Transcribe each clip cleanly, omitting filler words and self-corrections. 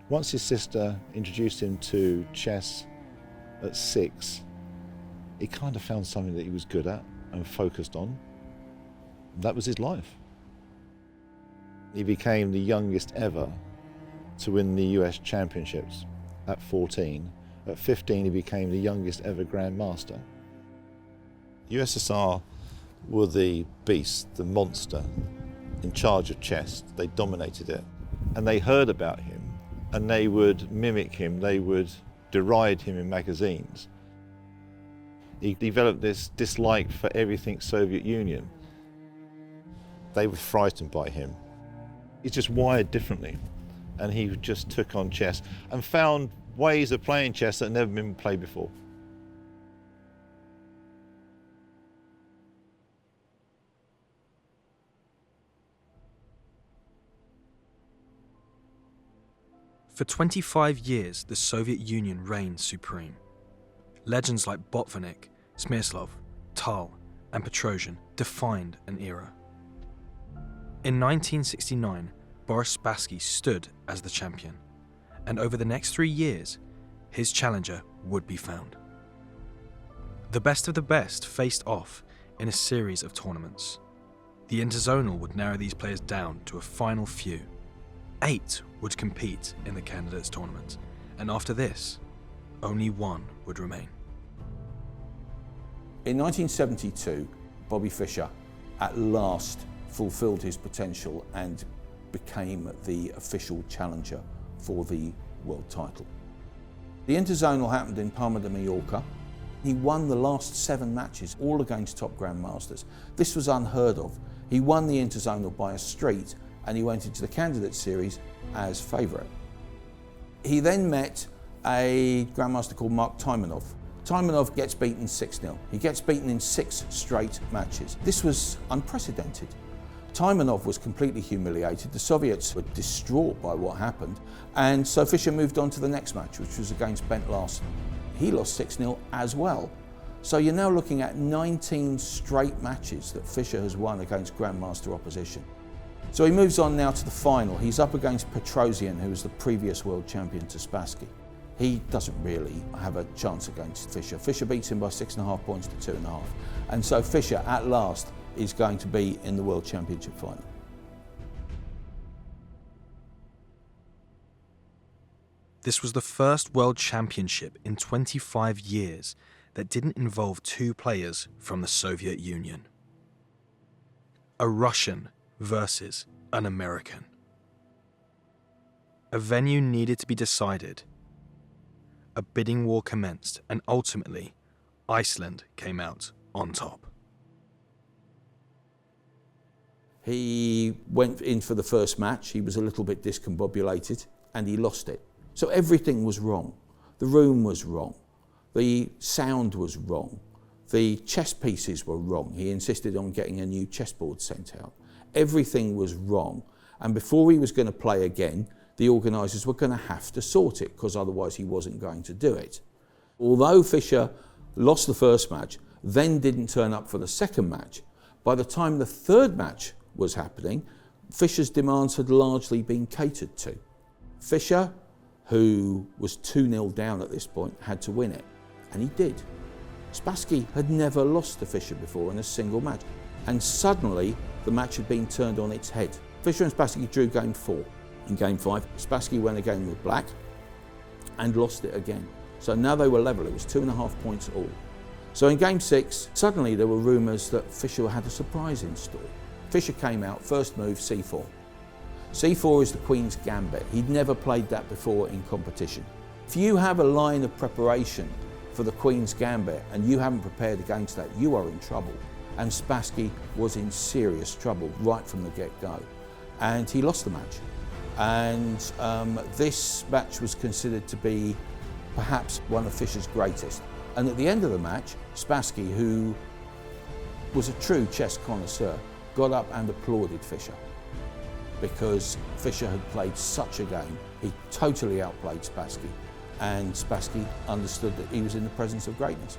Once his sister introduced him to chess at 6, he kind of found something that he was good at and focused on. That was his life. He became the youngest ever to win the US Championships at 14. At 15, he became the youngest ever Grandmaster. USSR were the beast, the monster, in charge of chess. They dominated it. And they heard about him, and they would mimic him, they would deride him in magazines. He developed this dislike for everything Soviet Union. They were frightened by him. He's just wired differently, and he just took on chess and found ways of playing chess that had never been played before. For 25 years, the Soviet Union reigned supreme. Legends like Botvinnik, Smirslov, Tal, and Petrosian defined an era. In 1969, Boris Spassky stood as the champion, and over the next 3 years, his challenger would be found. The best of the best faced off in a series of tournaments. The interzonal would narrow these players down to a final few. 8 would compete in the candidates tournament, and after this, only 1 would remain. In 1972, Bobby Fischer at last fulfilled his potential and became the official challenger for the world title. The interzonal happened in Palma de Mallorca. He won the last 7 matches, all against top grandmasters. This was unheard of. He won the interzonal by a street, and he went into the candidate series as favourite. He then met a grandmaster called Mark Taimanov. Taimanov gets beaten 6-0. He gets beaten in 6 straight matches. This was unprecedented. Taimanov was completely humiliated. The Soviets were distraught by what happened, and so Fischer moved on to the next match, which was against Bent Larsen. He lost 6-0 as well. So you're now looking at 19 straight matches that Fischer has won against grandmaster opposition. So he moves on now to the final. He's up against Petrosian, who was the previous world champion to Spassky. He doesn't really have a chance against Fischer. Fischer beats him by 6.5 points to 2.5. And so Fischer, at last, is going to be in the World Championship final. This was the first World Championship in 25 years that didn't involve 2 players from the Soviet Union. A Russian versus an American. A venue needed to be decided. A bidding war commenced, and ultimately, Iceland came out on top. He went in for the first match. He was a little bit discombobulated, and he lost it. So everything was wrong. The room was wrong. The sound was wrong. The chess pieces were wrong. He insisted on getting a new chessboard sent out. Everything was wrong. And before he was going to play again, the organisers were going to have to sort it, because otherwise he wasn't going to do it. Although Fischer lost the first match, then didn't turn up for the second match, by the time the third match was happening, Fischer's demands had largely been catered to. Fischer, who was 2-0 down at this point, had to win it, and he did. Spassky had never lost to Fischer before in a single match, and suddenly the match had been turned on its head. Fischer and Spassky drew game 4. In game 5, Spassky went again with black and lost it again. So now they were level. It was 2.5 points all. So in game 6, suddenly there were rumours that Fischer had a surprise in store. Fischer came out, first move, c4. c4 is the Queen's Gambit. He'd never played that before in competition. If you have a line of preparation for the Queen's Gambit and you haven't prepared against that, you are in trouble. And Spassky was in serious trouble right from the get-go. And he lost the match. And this match was considered to be perhaps one of Fischer's greatest. And at the end of the match, Spassky, who was a true chess connoisseur, got up and applauded Fischer, because Fischer had played such a game. He totally outplayed Spassky, and Spassky understood that he was in the presence of greatness.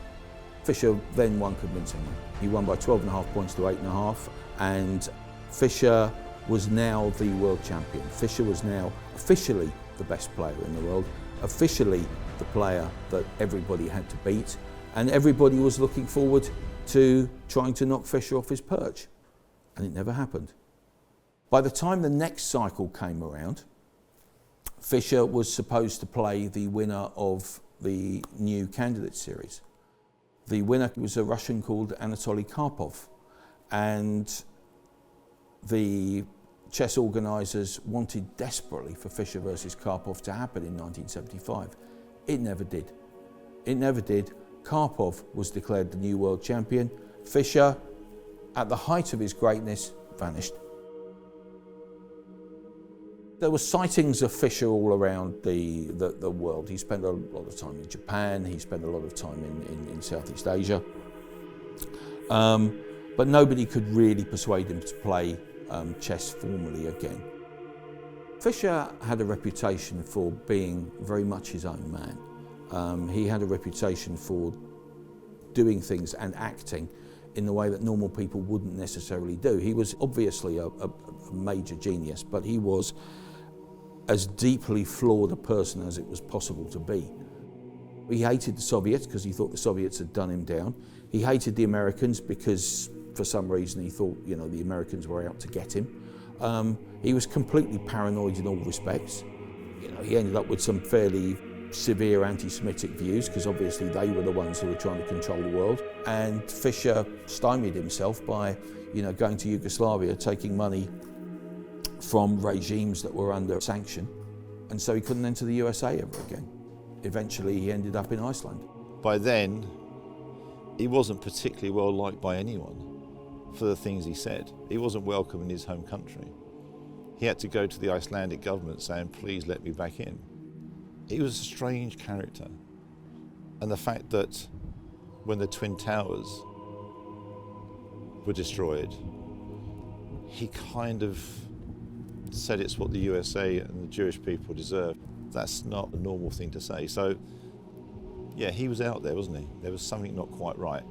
Fischer then won convincingly. He won by 12.5 points to 8.5, and Fischer was now the world champion. Fischer was now officially the best player in the world, officially the player that everybody had to beat, and everybody was looking forward to trying to knock Fischer off his perch, and it never happened. By the time the next cycle came around, Fischer was supposed to play the winner of the new candidate series. The winner was a Russian called Anatoly Karpov, and the chess organisers wanted desperately for Fischer versus Karpov to happen in 1975. It never did. It never did. Karpov was declared the new world champion. Fischer, at the height of his greatness, vanished. There were sightings of Fischer all around the world. He spent a lot of time in Japan, he spent a lot of time in Southeast Asia. But nobody could really persuade him to play chess formally again. Fischer had a reputation for being very much his own man. He had a reputation for doing things and acting in the way that normal people wouldn't necessarily do. He was obviously a major genius, but he was as deeply flawed a person as it was possible to be. He hated the Soviets because he thought the Soviets had done him down. He hated the Americans because for some reason he thought, you know, the Americans were out to get him. He was completely paranoid in all respects. You know, he ended up with some fairly severe anti-Semitic views because obviously they were the ones who were trying to control the world. And Fischer stymied himself by, you know, going to Yugoslavia, taking money from regimes that were under sanction, and so he couldn't enter the USA ever again. Eventually he ended up in Iceland. By then, he wasn't particularly well liked by anyone for the things he said. He wasn't welcome in his home country. He had to go to the Icelandic government saying, please let me back in. He was a strange character. And the fact that when the Twin Towers were destroyed, he kind of said it's what the USA and the Jewish people deserve. That's not a normal thing to say. So, yeah, he was out there, wasn't he? There was something not quite right.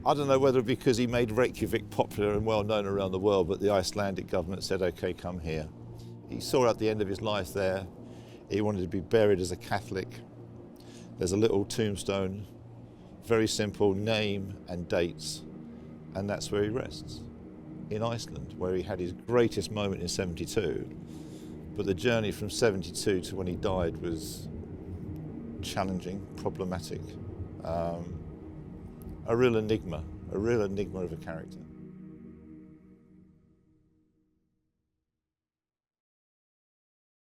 I don't know whether because he made Reykjavik popular and well known around the world, but the Icelandic government said, okay, come here. He saw at the end of his life there, he wanted to be buried as a Catholic. There's a little tombstone, very simple, name and dates. And that's where he rests, in Iceland, where he had his greatest moment in 72. But the journey from 72 to when he died was challenging, problematic, a real enigma of a character.